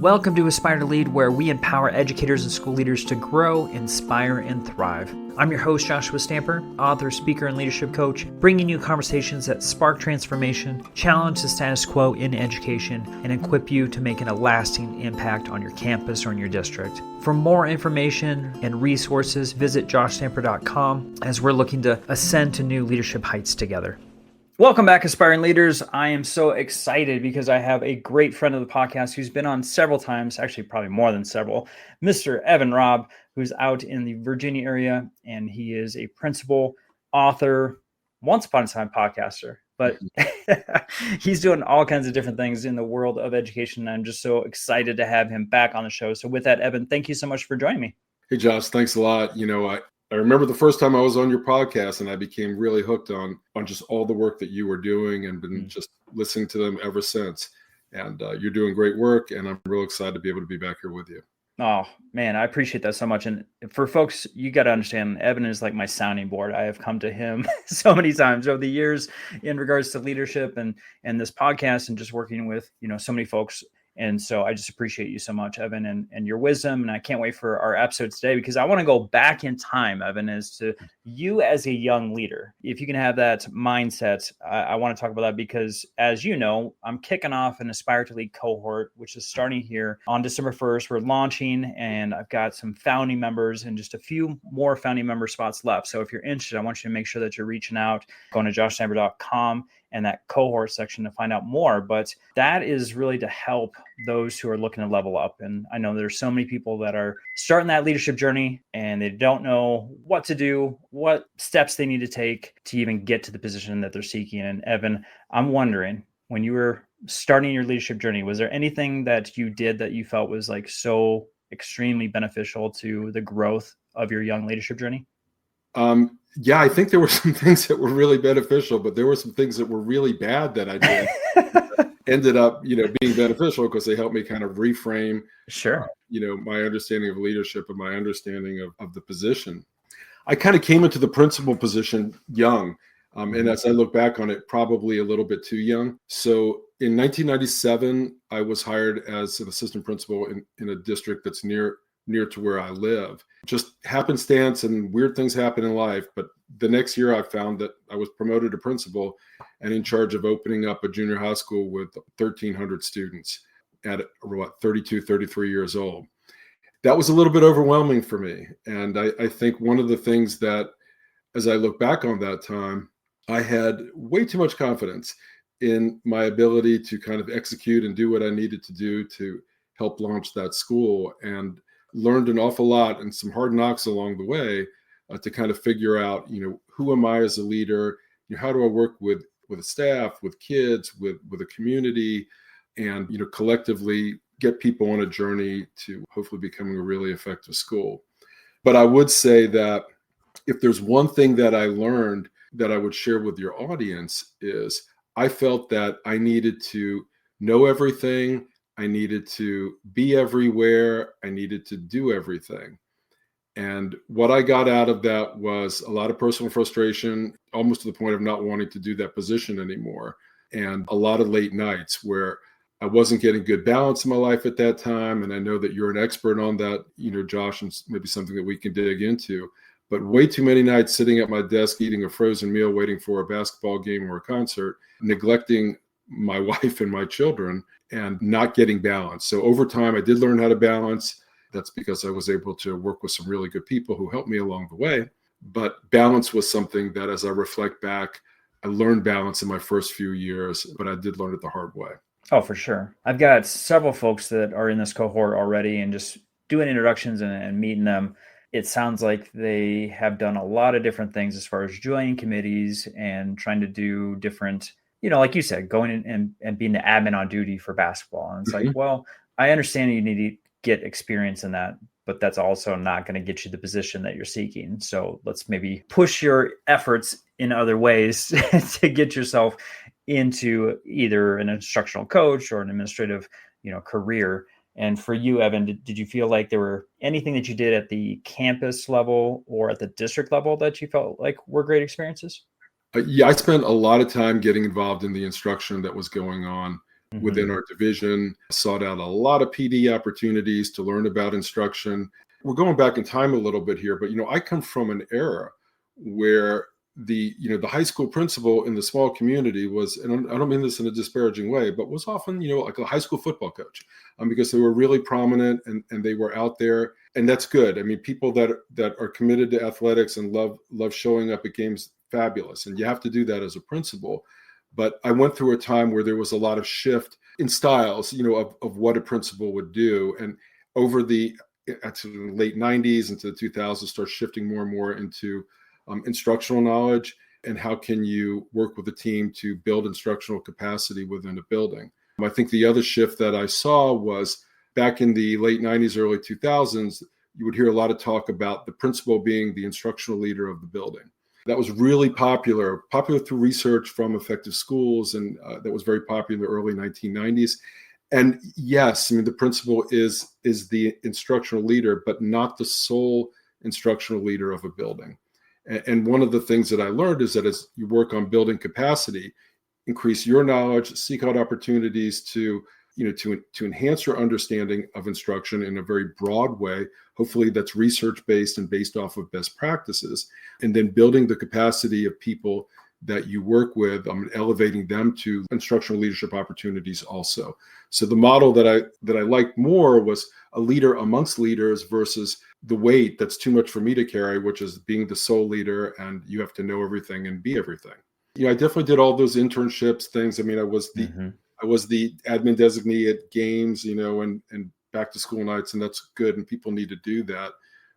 Welcome to Aspire to Lead, where we empower educators and school leaders to grow, inspire, and thrive. I'm your host, Joshua Stamper, author, speaker, and leadership coach, bringing you conversations that spark transformation, challenge the status quo in education, and equip you to make a lasting impact on your campus or in your district. For more information and resources, visit joshstamper.com as we're looking to ascend to new leadership heights together. Welcome back, aspiring leaders. I am so excited because I have a great friend of the podcast who's been on several times, actually probably more than several, Mr. Evan Robb, who's out in the Virginia area, and he is a principal, author, once upon a time podcaster, but he's doing all kinds of different things in the world of education. And I'm just so excited to have him back on the show. So with that, Evan, thank you so much for joining me. Hey, Josh, thanks a lot. I remember the first time I was on your podcast and I became really hooked on just all the work that you were doing and been just listening to them ever since. And you're doing great work, and I'm real excited to be able to be back here with you. Oh, man, I appreciate that so much. And for folks, you got to understand, Evan is like my sounding board. I have come to him so many times over the years in regards to leadership and this podcast and just working with, so many folks. And so I just appreciate you so much, Evan, and your wisdom. And I can't wait for our episode today because I want to go back in time, Evan, as to you as a young leader. If you can have that mindset, I want to talk about that because, as you know, I'm kicking off an Aspire to Lead cohort, which is starting here on December 1st. We're launching, and I've got some founding members and just a few more founding member spots left. So if you're interested, I want you to make sure that you're reaching out, going to joshstamper.com and that cohort section to find out more. But that is really to help those who are looking to level up. And I know there's so many people that are starting that leadership journey and they don't know what to do, what steps they need to take to even get to the position that they're seeking. And Evan, I'm wondering, when you were starting your leadership journey, was there anything that you did that you felt was like so extremely beneficial to the growth of your young leadership journey? Yeah, I think there were some things that were really beneficial, but there were some things that were really bad that I did that ended up, being beneficial because they helped me kind of reframe, my understanding of leadership and my understanding of the position. I kind of came into the principal position young. And as I look back on it, probably a little bit too young. So in 1997, I was hired as an assistant principal in a district that's near to where I live. Just happenstance and weird things happen in life. But the next year I found that I was promoted to principal and in charge of opening up a junior high school with 1,300 students at 32, 33 years old. That was a little bit overwhelming for me. And I think one of the things that, as I look back on that time, I had way too much confidence in my ability to kind of execute and do what I needed to do to help launch that school, and learned an awful lot and some hard knocks along the way to kind of figure out, who am I as a leader? How do I work with a staff, with kids, with a community, and, collectively get people on a journey to hopefully becoming a really effective school. But I would say that if there's one thing that I learned that I would share with your audience is I felt that I needed to know everything. I needed to be everywhere. I needed to do everything. And what I got out of that was a lot of personal frustration, almost to the point of not wanting to do that position anymore. And a lot of late nights where I wasn't getting good balance in my life at that time. And I know that you're an expert on that, Josh, and maybe something that we can dig into. But way too many nights sitting at my desk, eating a frozen meal, waiting for a basketball game or a concert, neglecting my wife and my children, and not getting balance. So over time, I did learn how to balance. That's because I was able to work with some really good people who helped me along the way. But balance was something that, as I reflect back, I learned balance in my first few years, but I did learn it the hard way. Oh, for sure. I've got several folks that are in this cohort already, and just doing introductions and meeting them, it sounds like they have done a lot of different things as far as joining committees and trying to do different, like you said, going in and being the admin on duty for basketball. And it's like, well, I understand you need to get experience in that, but that's also not going to get you the position that you're seeking. So let's maybe push your efforts in other ways to get yourself into either an instructional coach or an administrative, career. And for you, Evan, did you feel like there were anything that you did at the campus level or at the district level that you felt like were great experiences? Yeah, I spent a lot of time getting involved in the instruction that was going on within our division, sought out a lot of PD opportunities to learn about instruction. We're going back in time a little bit here, but I come from an era where the high school principal in the small community was, and I don't mean this in a disparaging way, but was often like a high school football coach, because they were really prominent and they were out there, and that's good. I mean, people that are committed to athletics and love showing up at games, fabulous, and you have to do that as a principal. But I went through a time where there was a lot of shift in styles, of what a principal would do, and over the late 90s into the 2000s, start shifting more and more into instructional knowledge and how can you work with a team to build instructional capacity within a building. I think the other shift that I saw was back in the late 90s, early 2000s, you would hear a lot of talk about the principal being the instructional leader of the building. That was really popular through research from Effective Schools, and that was very popular in the early 1990s. And yes, I mean, the principal is the instructional leader, but not the sole instructional leader of a building. And one of the things that I learned is that as you work on building capacity, increase your knowledge, seek out opportunities to enhance your understanding of instruction in a very broad way. Hopefully that's research-based and based off of best practices, and then building the capacity of people that you work with, elevating them to instructional leadership opportunities also. So the model that I liked more was a leader amongst leaders versus the weight that's too much for me to carry, which is being the sole leader and you have to know everything and be everything. I definitely did all those internships things. I mean, I was the admin designee at games, and back to school nights, and that's good, and people need to do that.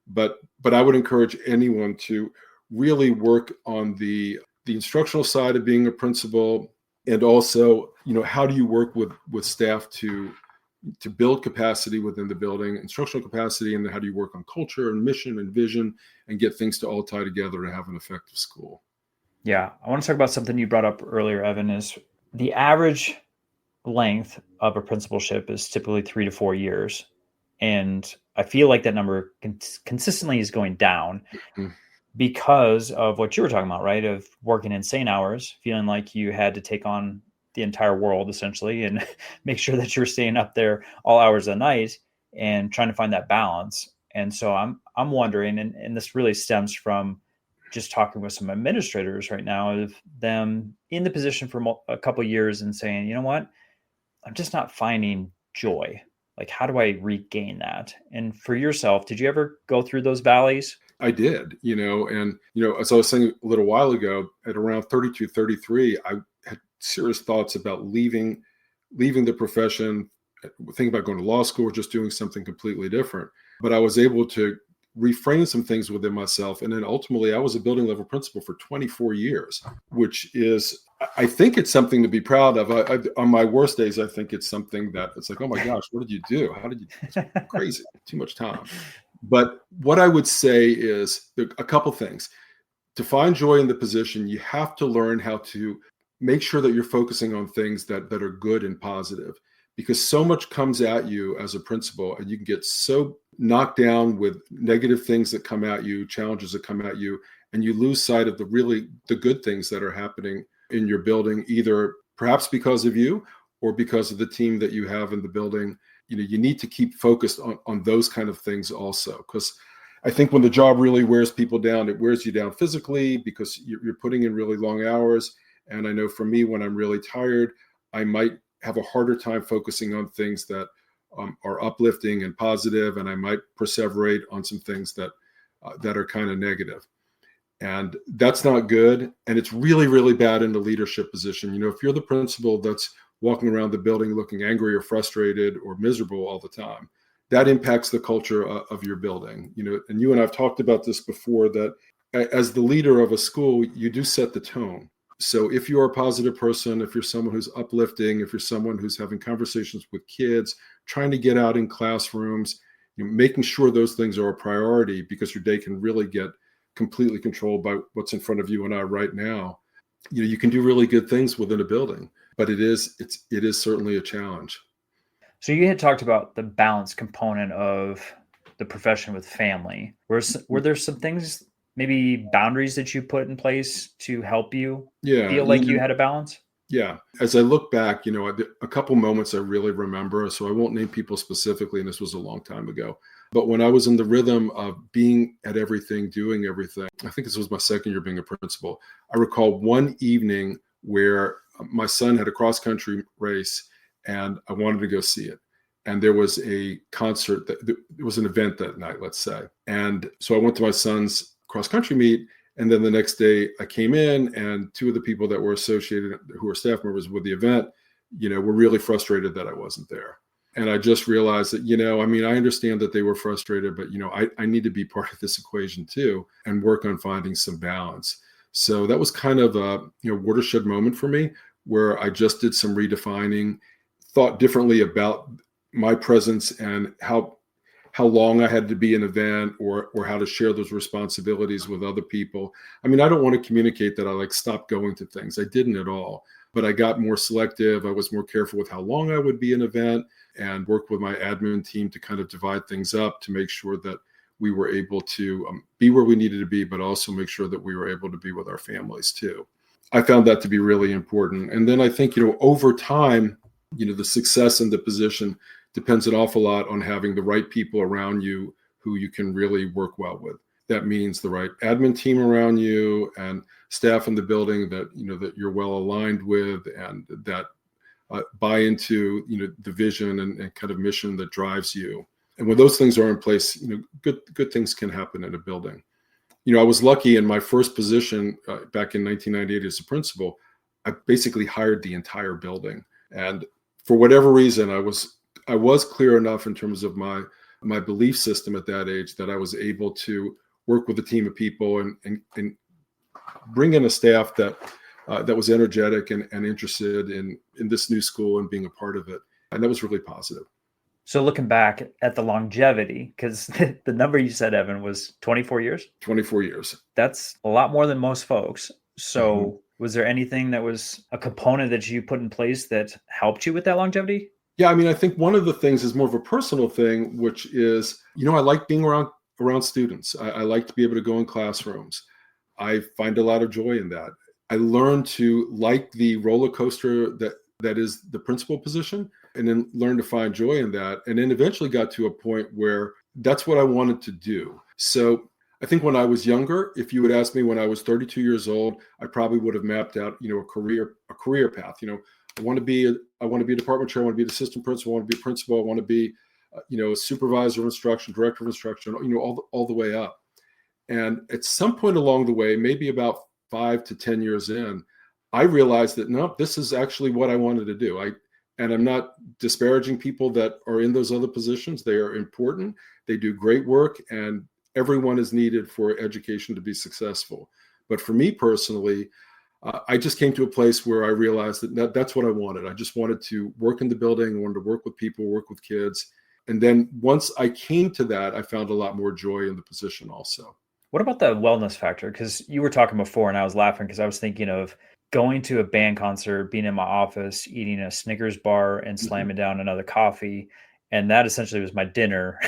But I would encourage anyone to really work on the instructional side of being a principal, and also, how do you work with staff to build capacity within the building, instructional capacity, and then how do you work on culture and mission and vision and get things to all tie together to have an effective school. Yeah. I want to talk about something you brought up earlier, Evan, is the average length of a principalship is typically 3 to 4 years. And I feel like that number consistently is going down because of what you were talking about, right? Of working insane hours, feeling like you had to take on the entire world essentially and make sure that you're staying up there all hours of the night and trying to find that balance. And so I'm wondering, and this really stems from just talking with some administrators right now, of them in the position for a couple of years and saying, you know what, I'm just not finding joy. Like, how do I regain that? And for yourself, did you ever go through those valleys? I did, and, as I was saying a little while ago, at around 32, 33, I had serious thoughts about leaving the profession, thinking about going to law school or just doing something completely different. But I was able to reframe some things within myself. And then ultimately I was a building level principal for 24 years, which is, I think it's something to be proud of. On my worst days, I think it's something that it's like, oh my gosh, what did you do? It's crazy, too much time. But what I would say is a couple things. To find joy in the position, you have to learn how to make sure that you're focusing on things that are good and positive, because so much comes at you as a principal and you can get so knocked down with negative things that come at you, challenges that come at you, and you lose sight of the good things that are happening in your building, either perhaps because of you or because of the team that you have in the building. You need to keep focused on those kind of things also, because I think when the job really wears people down, it wears you down physically because you're putting in really long hours. And I know for me, when I'm really tired, I might have a harder time focusing on things that are uplifting and positive, and I might perseverate on some things that are kind of negative. And that's not good. And it's really, really bad in the leadership position. If you're the principal that's walking around the building looking angry or frustrated or miserable all the time, that impacts the culture of your building. And you and I've talked about this before, that as the leader of a school, you do set the tone. So if you're a positive person, if you're someone who's uplifting, if you're someone who's having conversations with kids, trying to get out in classrooms, making sure those things are a priority, because your day can really get completely controlled by what's in front of you and I right now. You can do really good things within a building, but it is certainly a challenge. So you had talked about the balance component of the profession with family. Were there some things, maybe boundaries that you put in place to help you feel like you had a balance? Yeah. As I look back, a couple moments I really remember. So I won't name people specifically, and this was a long time ago. But when I was in the rhythm of being at everything, doing everything, I think this was my second year being a principal. I recall one evening where my son had a cross-country race and I wanted to go see it. And there was a concert, it was an event that night, let's say. And so I went to my son's cross-country meet. And then the next day I came in, and two of the people that were associated, who were staff members with the event, were really frustrated that I wasn't there. And I just realized that, I understand that they were frustrated, but, I need to be part of this equation too, and work on finding some balance. So that was kind of a, watershed moment for me, where I just did some redefining, thought differently about my presence and how long I had to be an event, or how to share those responsibilities with other people. I don't want to communicate that I stopped going to things. I didn't at all, but I got more selective. I was more careful with how long I would be an event, and worked with my admin team to kind of divide things up to make sure that we were able to be where we needed to be, but also make sure that we were able to be with our families too. I found that to be really important. And then I think, over time, the success in the position depends an awful lot on having the right people around you who you can really work well with. That means the right admin team around you and staff in the building that, that you're well aligned with, and that buy into, the vision and kind of mission that drives you. And when those things are in place, good things can happen in a building. I was lucky in my first position back in 1998 as a principal. I basically hired the entire building. And for whatever reason, I was clear enough in terms of my belief system at that age that I was able to work with a team of people and bring in a staff that was energetic and interested in this new school and being a part of it. And that was really positive. So looking back at the longevity, because the number you said, Evan, was 24 years? 24 years. That's a lot more than most folks. So was there anything that was a component that you put in place that helped you with that longevity? Yeah, I think one of the things is more of a personal thing, which is, I like being around students. I like to be able to go in classrooms. I find a lot of joy in that. I learned to like the roller coaster that is the principal position, and then learn to find joy in that. And then eventually got to a point where that's what I wanted to do. So I think when I was younger, if you would ask me when I was 32 years old, I probably would have mapped out, a career path. I want to be a department chair. I want to be an assistant principal. I want to be a principal. I want to be, a supervisor of instruction, director of instruction, all the way up. And at some point along the way, maybe about 5 to 10 years in, I realized that, no, this is actually what I wanted to do. And I'm not disparaging people that are in those other positions. They are important. They do great work, and everyone is needed for education to be successful. But for me personally, I just came to a place where I realized that that's what I wanted. I just wanted to work in the building. I wanted to work with people, work with kids. And then once I came to that, I found a lot more joy in the position also. What about the wellness factor? Because you were talking before and I was laughing because I was thinking of going to a band concert, being in my office, eating a Snickers bar and slamming down another coffee. And that essentially was my dinner.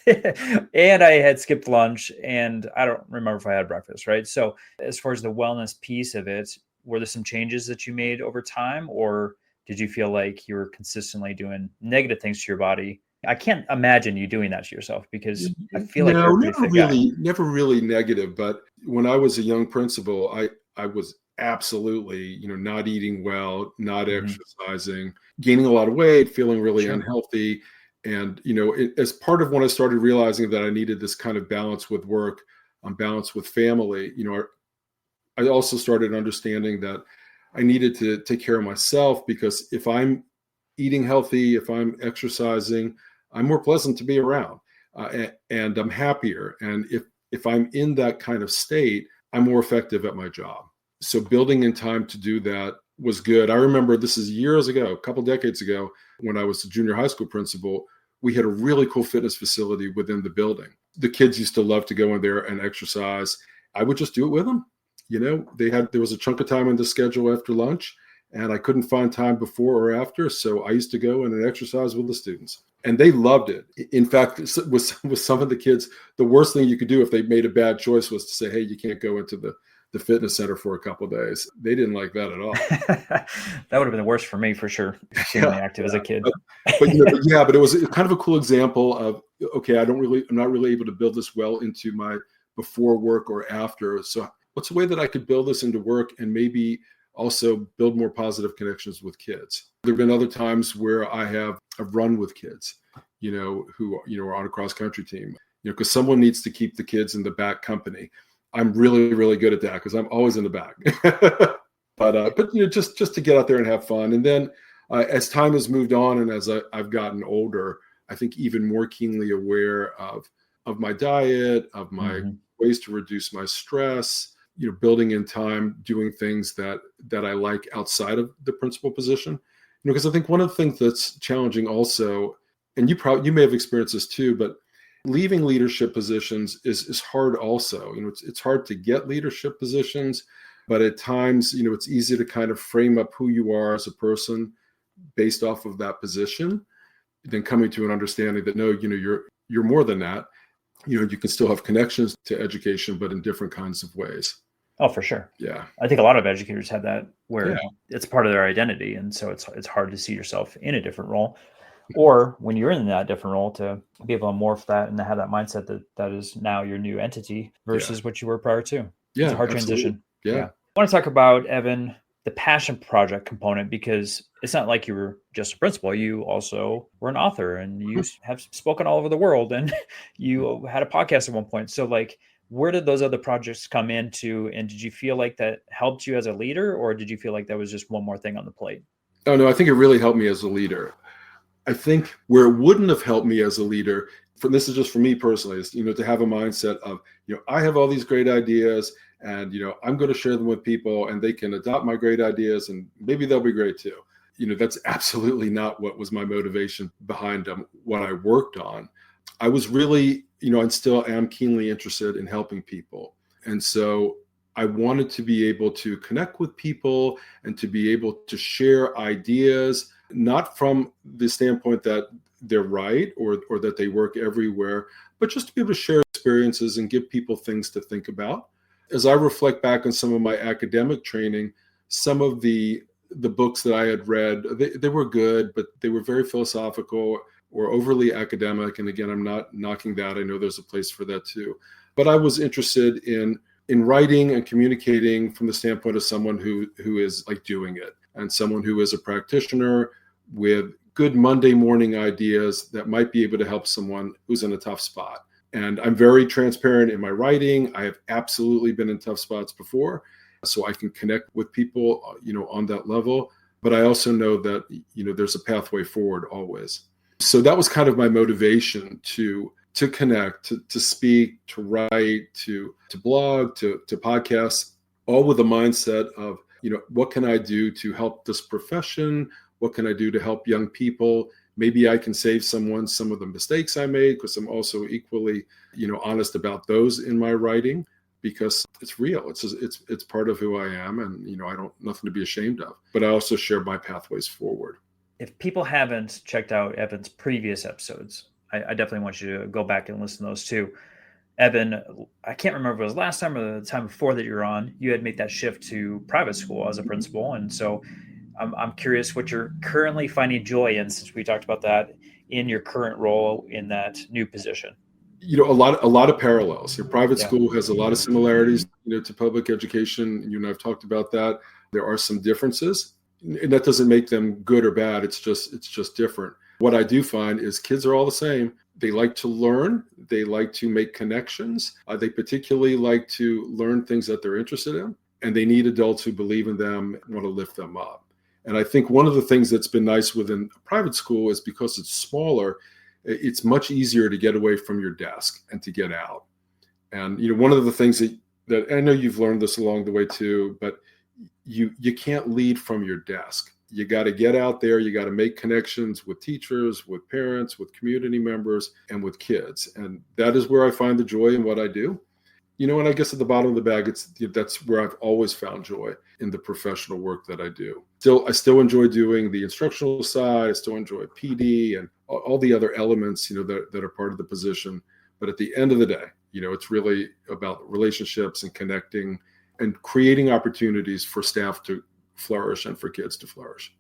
And I had skipped lunch, and I don't remember if I had breakfast, right? So as far as the wellness piece of it, were there some changes that you made over time, or did you feel like you were consistently doing negative things to your body? I can't imagine you doing that to yourself, because I feel like you're a pretty fit guy. Never really negative. But when I was a young principal, I was absolutely, not eating well, not exercising, gaining a lot of weight, feeling really unhealthy. And, as part of when I started realizing that I needed this kind of balance with work, balance with family, I also started understanding that I needed to take care of myself, because if I'm eating healthy, if I'm exercising, I'm more pleasant to be around, and I'm happier. And if I'm in that kind of state, I'm more effective at my job. So building in time to do that was good. I remember, this is years ago, a couple decades ago, when I was a junior high school principal, we had a really cool fitness facility within the building. The kids used to love to go in there and exercise. I would just do it with them. There was a chunk of time in the schedule after lunch, and I couldn't find time before or after. So I used to go in and exercise with the students, and they loved it. In fact, with some of the kids, the worst thing you could do if they made a bad choice was to say, hey, you can't go into the the fitness center for a couple of days. They didn't like that at all. That would have been worse for me for sure. Extremely active as a kid. But it was kind of a cool example of, okay, I'm not really able to build this well into my before work or after. So what's a way that I could build this into work and maybe also build more positive connections with kids? There have been other times where I've run with kids, who, are on a cross country team, because someone needs to keep the kids in the back company. I'm really, really good at that because I'm always in the back. but just to get out there and have fun. And then as time has moved on and as I've gotten older, I think even more keenly aware of my diet, of my ways to reduce my stress, building in time, doing things that I like outside of the principal position. Because I think one of the things that's challenging also, and you may have experienced this too, but leaving leadership positions is hard also. It's hard to get leadership positions, but at times, it's easy to kind of frame up who you are as a person based off of that position, then coming to an understanding that no, you're more than that. You can still have connections to education, but in different kinds of ways. Oh, for sure. Yeah. I think a lot of educators have that where it's part of their identity. And so it's hard to see yourself in a different role. Or when you're in that different role, to be able to morph that and to have that mindset that is now your new entity versus what you were prior to. Yeah, it's a hard transition. Yeah. I want to talk about, Evan, the passion project component, because it's not like you were just a principal. You also were an author and you have spoken all over the world and you had a podcast at one point. So where did those other projects come into? And did you feel like that helped you as a leader, or did you feel like that was just one more thing on the plate? Oh, no, I think it really helped me as a leader. I think where it wouldn't have helped me as a leader, this is just for me personally, is, to have a mindset of, I have all these great ideas and, I'm going to share them with people and they can adopt my great ideas and maybe they'll be great too. That's absolutely not what was my motivation behind what I worked on. I was really, and still am keenly interested in helping people. And so I wanted to be able to connect with people and to be able to share ideas, not from the standpoint that they're right or that they work everywhere, but just to be able to share experiences and give people things to think about. As I reflect back on some of my academic training, some of the books that I had read, they were good, but they were very philosophical or overly academic. And again, I'm not knocking that. I know there's a place for that too. But I was interested in writing and communicating from the standpoint of someone who is doing it, and someone who is a practitioner with good Monday morning ideas that might be able to help someone who's in a tough spot. And I'm very transparent in my writing. I have absolutely been in tough spots before, so I can connect with people, on that level. But I also know that, there's a pathway forward always. So that was kind of my motivation to connect, to speak, to write, to blog, to podcasts, all with a mindset of, what can I do to help this profession? What can I do to help young people? Maybe I can save someone some of the mistakes I made, because I'm also equally, honest about those in my writing, because it's real. It's part of who I am, and I don't nothing to be ashamed of. But I also share my pathways forward. If people haven't checked out Evan's previous episodes, I definitely want you to go back and listen to those too. Evan, I can't remember if it was last time or the time before that you were on, you had made that shift to private school as a principal. And so I'm curious what you're currently finding joy in, since we talked about that, in your current role in that new position. A lot of parallels. Your private school has a lot of similarities, to public education. You and I've talked about that. There are some differences, and that doesn't make them good or bad. It's just different. What I do find is kids are all the same. They like to learn. They like to make connections. They particularly like to learn things that they're interested in, and they need adults who believe in them and want to lift them up. And I think one of the things that's been nice within a private school is because it's smaller, it's much easier to get away from your desk and to get out. And, one of the things that I know you've learned this along the way too, but you can't lead from your desk. You got to get out there. You got to make connections with teachers, with parents, with community members, and with kids. And that is where I find the joy in what I do. And I guess at the bottom of the bag, that's where I've always found joy in the professional work that I do. I still enjoy doing the instructional side. I still enjoy PD and all the other elements, that are part of the position. But at the end of the day, it's really about relationships and connecting and creating opportunities for staff to flourish and for kids to flourish.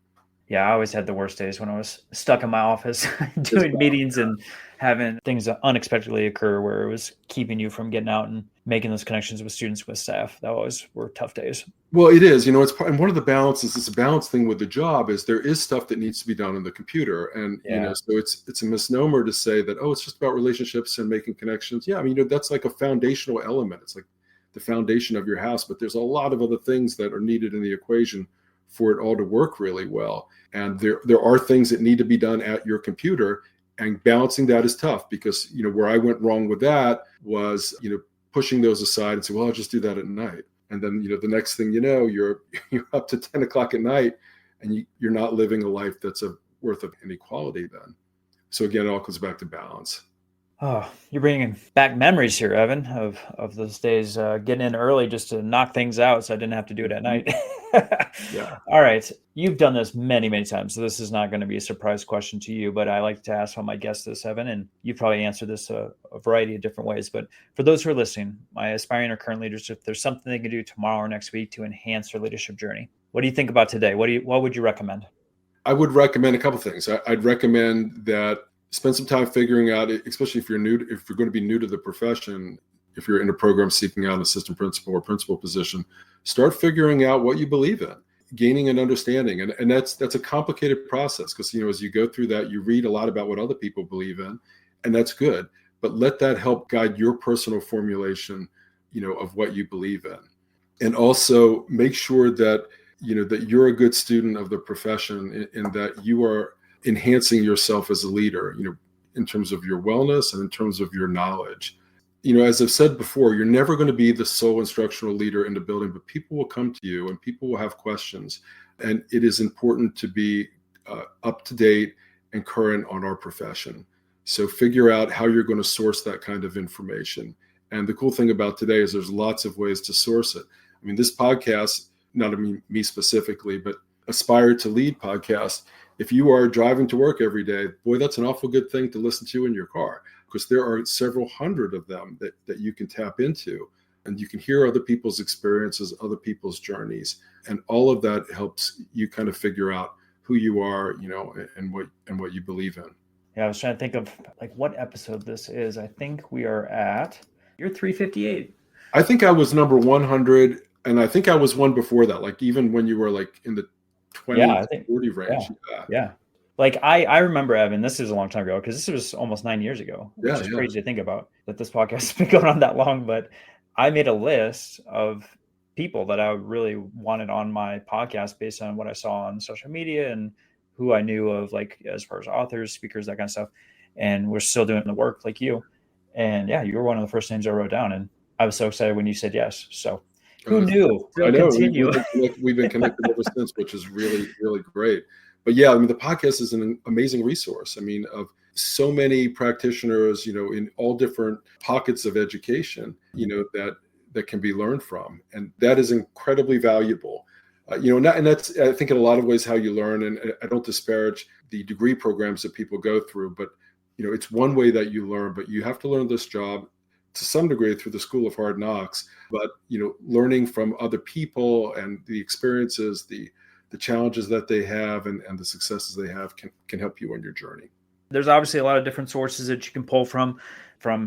Yeah, I always had the worst days when I was stuck in my office doing meetings and having things unexpectedly occur where it was keeping you from getting out and making those connections with students, with staff. That always were tough days. Well, it is, it's part, and one of the balances, it's a balance thing with the job, is there is stuff that needs to be done on the computer. And, so it's a misnomer to say that, oh, it's just about relationships and making connections. Yeah. I mean, that's like a foundational element. It's like the foundation of your house, but there's a lot of other things that are needed in the equation for it all to work really well. And there are things that need to be done at your computer, and balancing that is tough because, where I went wrong with that was, pushing those aside and say, well, I'll just do that at night. And then, the next thing you know, you're up to 10 o'clock at night and you're not living a life that's worth of any quality then. So again, it all comes back to balance. Oh, you're bringing back memories here, Evan, of those days, getting in early just to knock things out so I didn't have to do it at night. Yeah. All right. You've done this many, many times, so this is not going to be a surprise question to you, but I like to ask all my guests this, Evan, and you've probably answered this a variety of different ways. But for those who are listening, my aspiring or current leaders, if there's something they can do tomorrow or next week to enhance their leadership journey, what do you think about today? What would you recommend? I would recommend a couple of things. I'd recommend that spend some time figuring out, especially if you're going to be new to the profession, if you're in a program seeking out an assistant principal or principal position, start figuring out what you believe in, gaining an understanding. And that's a complicated process because, as you go through that, you read a lot about what other people believe in, and that's good. But let that help guide your personal formulation, of what you believe in. And also make sure that, that you're a good student of the profession in that you are enhancing yourself as a leader, in terms of your wellness and in terms of your knowledge. As I've said before, you're never going to be the sole instructional leader in the building, but people will come to you and people will have questions. And it is important to be up to date and current on our profession. So figure out how you're going to source that kind of information. And the cool thing about today is there's lots of ways to source it. I mean, this podcast, not me specifically, but Aspire to Lead podcast, if you are driving to work every day, boy, that's an awful good thing to listen to in your car, because there are several hundred of them that you can tap into, and you can hear other people's experiences, other people's journeys. And all of that helps you kind of figure out who you are, and what you believe in. Yeah, I was trying to think of like what episode this is. I think we are at, you're 358. I think I was number 100. And I think I was one before that, like even when you were like in the 20 to 40 range. Yeah. Like I remember, Evan, this is a long time ago because this was almost 9 years ago, which is crazy to think about that this podcast has been going on that long. But I made a list of people that I really wanted on my podcast based on what I saw on social media and who I knew of, like as far as authors, speakers, that kind of stuff. And we're still doing the work like you. And yeah, you were one of the first names I wrote down. And I was so excited when you said yes. So who knew? I know. We've been connected ever since, which is really, really great. But yeah, I mean, the podcast is an amazing resource. I mean, of so many practitioners, in all different pockets of education, that can be learned from. And that is incredibly valuable. And that's, I think, in a lot of ways how you learn. And I don't disparage the degree programs that people go through, but, it's one way that you learn, but you have to learn this job to some degree through the School of Hard Knocks, but learning from other people and the experiences, the challenges that they have and the successes they have can help you on your journey. There's obviously a lot of different sources that you can pull from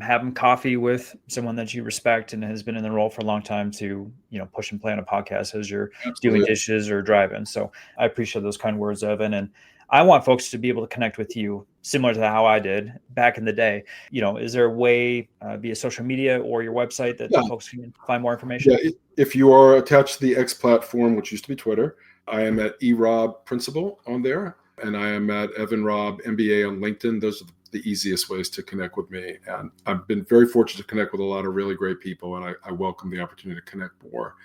having coffee with someone that you respect and has been in the role for a long time to, push and play on a podcast as you're doing dishes or driving. So I appreciate those kind words, Evan. And I want folks to be able to connect with you similar to how I did back in the day. Is there a way via social media or your website that folks can find more information? Yeah, if you are attached to the X platform, which used to be Twitter, I am at eRobb Principal on there, and I am at Evan Robb MBA on LinkedIn. Those are the easiest ways to connect with me. And I've been very fortunate to connect with a lot of really great people, and I welcome the opportunity to connect more.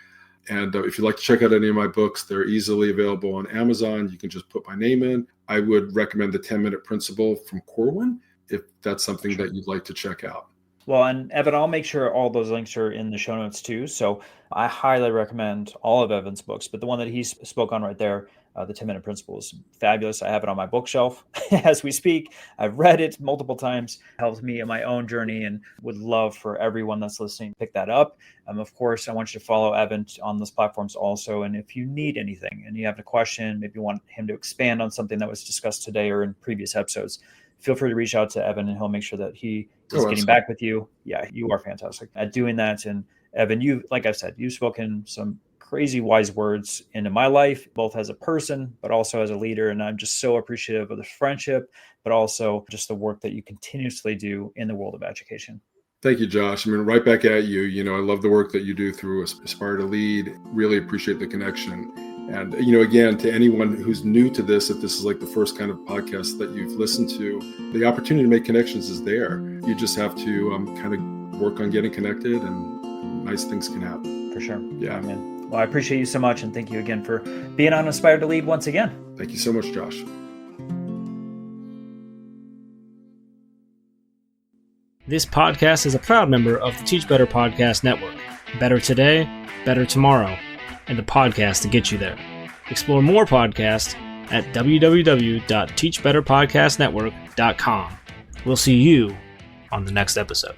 And if you'd like to check out any of my books, they're easily available on Amazon. You can just put my name in. I would recommend the 10-Minute Principle from Corwin, if that's something that you'd like to check out. Well, and Evan, I'll make sure all those links are in the show notes too. So I highly recommend all of Evan's books, but the one that he spoke on right there, The 10-Minute Principle is fabulous. I have it on my bookshelf as we speak. I've read it multiple times, helped me in my own journey, and would love for everyone that's listening to pick that up. Of course, I want you to follow Evan on those platforms also. And if you need anything and you have a question, maybe you want him to expand on something that was discussed today or in previous episodes, feel free to reach out to Evan and he'll make sure that he is getting back with you. Yeah, you are fantastic at doing that. And Evan, you, like I said, you've spoken some crazy wise words into my life, both as a person, but also as a leader. And I'm just so appreciative of the friendship, but also just the work that you continuously do in the world of education. Thank you, Josh. I mean, right back at you. You know, I love the work that you do through Aspire to Lead. Really appreciate the connection. And, you know, again, to anyone who's new to this, if this is like the first kind of podcast that you've listened to, the opportunity to make connections is there. You just have to kind of work on getting connected, and nice things can happen. For sure. Yeah. Amen. Well, I appreciate you so much, and thank you again for being on Aspire to Lead once again. Thank you so much, Josh. This podcast is a proud member of the Teach Better Podcast Network. Better today, better tomorrow, and the podcast to get you there. Explore more podcasts at www.teachbetterpodcastnetwork.com. We'll see you on the next episode.